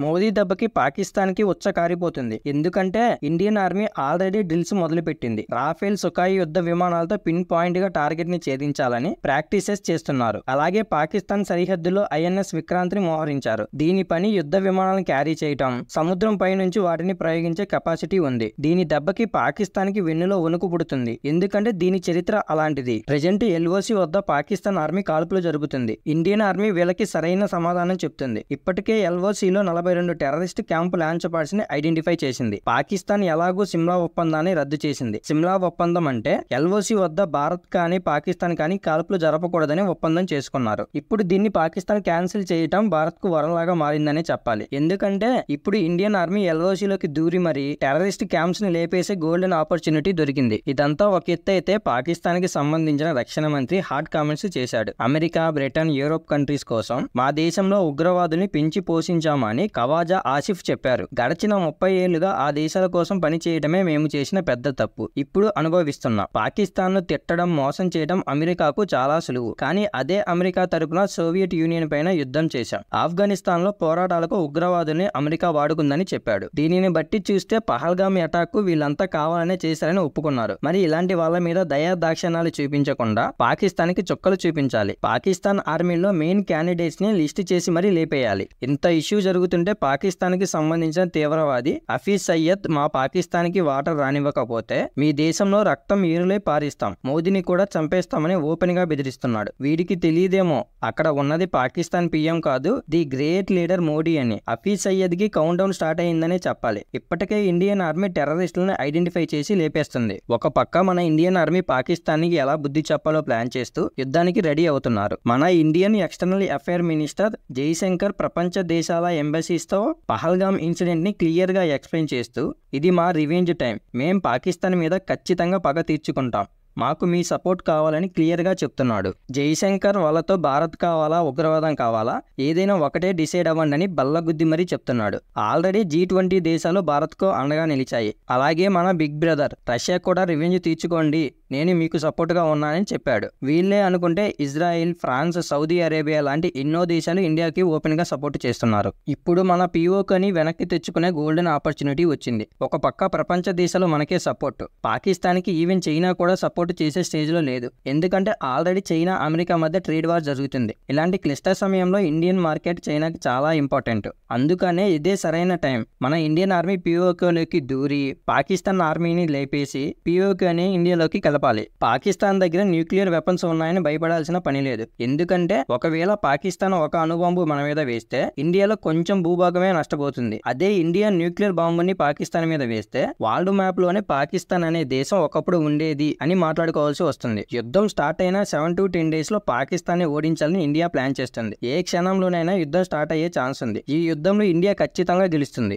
మోదీ దెబ్బకి పాకిస్తాన్కి ఉచ్చ కారిపోతుంది. ఎందుకంటే ఇండియన్ ఆర్మీ ఆల్రెడీ డ్రిల్స్ మొదలుపెట్టింది. రాఫేల్ సుఖాయి యుద్ధ విమానాలతో పిన్ పాయింట్ గా టార్గెట్ ని ఛేదించాలని ప్రాక్టీసెస్ చేస్తున్నారు. అలాగే పాకిస్తాన్ సరిహద్దులో ఐఎన్ఎస్ విక్రాంత్ ని మోహరించారు. దీని పని యుద్ధ విమానాలను క్యారీ చేయటం, సముద్రం పై నుంచి వాటిని ప్రయోగించే కెపాసిటీ ఉంది. దీని దెబ్బకి పాకిస్తాన్ కి వెన్నులో వణుకు పుడుతుంది. ఎందుకంటే దీని చరిత్ర అలాంటిది. ప్రెజెంట్ ఎల్ఓసి వద్ద పాకిస్తాన్ ఆర్మీ కాల్పులు జరుపుతుంది. ఇండియన్ ఆర్మీ వీళ్ళకి సరైన సమాధానం చెప్తుంది. ఇప్పటికే ఎల్ఓసిలో 42 టెర్రరిస్ట్ క్యాంపు లాంచ్ పాడ్స్ ని ఐడెంటిఫై చేసింది. పాకిస్తాన్ ఎలాగూ సిమ్లా ఒప్పందాన్ని రద్దు చేసింది. సిమ్లా ఒప్పందం అంటే ఎల్ఓసి వద్ద భారత్ కానీ పాకిస్తాన్ కానీ కాల్పులు జరపకూడదని ఒప్పందం చేసుకున్నారు. ఇప్పుడు దీన్ని పాకిస్తాన్ క్యాన్సిల్ చేయటం భారత్ కు వరంలాగా మారిందనే చెప్పాలి. ఎందుకంటే ఇప్పుడు ఇండియన్ ఆర్మీ ఎల్ఓసిలోకి దూరి మరి టెర్రరిస్ట్ క్యాంప్స్ ని లేపేసే గోల్డెన్ ఆపర్చునిటీ దొరికింది. ఇదంతా ఒక ఎత్తు అయితే పాకిస్తాన్ కి సంబంధించిన రక్షణ మంత్రి హాట్ కామెంట్స్ చేశాడు. అమెరికా, బ్రిటన్, యూరోప్ కంట్రీస్ కోసం మా దేశంలో ఉగ్రవాదుల్ని పెంచి పోషించామని ఖవాజా ఆసిఫ్ చెప్పారు. గడిచిన 30 ఏళ్లుగా ఆ దేశాల కోసం పనిచేయడమే మేము చేసిన పెద్ద తప్పు. ఇప్పుడు అనుభవిస్తున్నాం. పాకిస్తాన్ ను తిట్టడం, మోసం చేయడం అమెరికాకు చాలా సులువు. కానీ అదే అమెరికా తరపున సోవియట్ యూనియన్ పైన యుద్ధం చేశాం. ఆఫ్ఘనిస్తాన్ లో పోరాటాలకు ఉగ్రవాదుల్ని అమెరికా వాడుకుందని చెప్పాడు. దీనిని బట్టి చూస్తే పహల్గామ్ అటాక్ కు వీళ్ళంతా కావాలనే చేశారని ఒప్పుకున్నారు. మరి ఇలాంటి వాళ్ళ మీద దయా దాక్షిణ్యాలు చూపించకుండా పాకిస్తాన్ కి చుక్కలు చూపించాలి. పాకిస్తాన్ ఆర్మీలో మెయిన్ క్యాండిడేట్స్ ని లిస్ట్ చేసి మరీ లేపేయాలి. ఇంత ఇష్యూ జరుగుతుంటే పాకిస్తాన్ కి సంబంధించిన తీవ్రవాది హఫీజ్ సయ్యద్ మా పాకిస్తాన్ కి వాటర్ రానివ్వకపోతే మీ దేశంలో రక్తం ఏరులై పారిస్తాం, మోదీని కూడా చంపేస్తామని ఓపెన్ గా బెదిరిస్తున్నాడు. వీడికి తెలియదేమో అక్కడ ఉన్నది పాకిస్తాన్ పిఎం కాదు, ది గ్రేట్ లీడర్ మోడీ అని. హఫీజ్ సయ్యద్ కి కౌంట్ డౌన్ స్టార్ట్ అయిందనే చెప్పాలి. ఇప్పటికే ఇండియన్ ఆర్మీ టెర్రరిస్టులను ఐడెంటిఫై చేసి లేపేస్తుంది. ఒక పక్క మన ఇండియన్ ఆర్మీ పాకిస్తాన్ కి ఎలా బుద్ధి చెప్పాలో ప్లాన్ చేస్తూ యుద్ధానికి రెడీ అవుతున్నారు. మన Indian external affair minister Jaishankar ప్రపంచ దేశాల ఎంబసీస్ తో పహల్గామ్ ఇన్సిడెంట్ ని క్లియర్ గా ఎక్స్ప్లెయిన్ చేస్తూ ఇది మా రివెంజ్ టైం, మేం పాకిస్తాన్ మీద ఖచ్చితంగా పగ తీర్చుకుంటాం, మాకు మీ సపోర్ట్ కావాలని క్లియర్ గా చెప్తున్నాడు. జైశంకర్ వాళ్ళతో భారత్ కావాలా, ఉగ్రవాదం కావాలా, ఏదైనా ఒకటే డిసైడ్ అవ్వండి అని బల్లగుద్ది మరీ చెప్తున్నాడు. ఆల్రెడీ G20 దేశాలు భారత్ కు అండగా నిలిచాయి. అలాగే మన బిగ్ బ్రదర్ రష్యా కూడా రివెంజ్ తీర్చుకోండి, నేను మీకు సపోర్ట్ గా ఉన్నానని చెప్పాడు. వీళ్ళే అనుకుంటే ఇజ్రాయిల్, ఫ్రాన్స్, సౌదీ అరేబియా లాంటి ఎన్నో దేశాలు ఇండియాకి ఓపెన్ గా సపోర్ట్ చేస్తున్నారు. ఇప్పుడు మన పిఓకని వెనక్కి తెచ్చుకునే గోల్డెన్ ఆపర్చునిటీ వచ్చింది. ఒక పక్క ప్రపంచ దేశాలు మనకే సపోర్ట్, పాకిస్తాన్ కి ఈవెన్ చైనా కూడా సపోర్ట్ చేసే స్టేజ్ లో లేదు. ఎందుకంటే ఆల్రెడీ చైనా అమెరికా మధ్య ట్రేడ్ వార్ జరుగుతుంది. ఇలాంటి క్లిష్ట సమయంలో ఇండియన్ మార్కెట్ చైనాకి చాలా ఇంపార్టెంట్. అందుకనే ఇదే సరైన టైం. మన ఇండియన్ ఆర్మీ పిఓకేలోకి దూరి పాకిస్తాన్ ఆర్మీని లేపేసి పిఓకేని ఇండియాలోకి కలపాలి. పాకిస్తాన్ దగ్గర న్యూక్లియర్ వెపన్స్ ఉన్నాయని భయపడాల్సిన పని లేదు. ఎందుకంటే ఒకవేళ పాకిస్తాన్ ఒక అణుబాంబు మన మీద వేస్తే ఇండియాలో కొంచెం భూభాగమే నష్టపోతుంది. అదే ఇండియా న్యూక్లియర్ బాంబుని పాకిస్తాన్ మీద వేస్తే వరల్డ్ మ్యాప్ లోనే పాకిస్తాన్ అనే దేశం ఒకప్పుడు ఉండేది అని మాట్లాడుకోవాల్సి వస్తుంది. యుద్ధం స్టార్ట్ అయిన 7 to 10 days లో పాకిస్తాన్ ని ఓడించాలని ఇండియా ప్లాన్ చేస్తుంది. ఏ క్షణంలోనైనా యుద్ధం స్టార్ట్ అయ్యే ఛాన్స్ ఉంది. ఈ యుద్ధంలో ఇండియా ఖచ్చితంగా గెలుస్తుంది.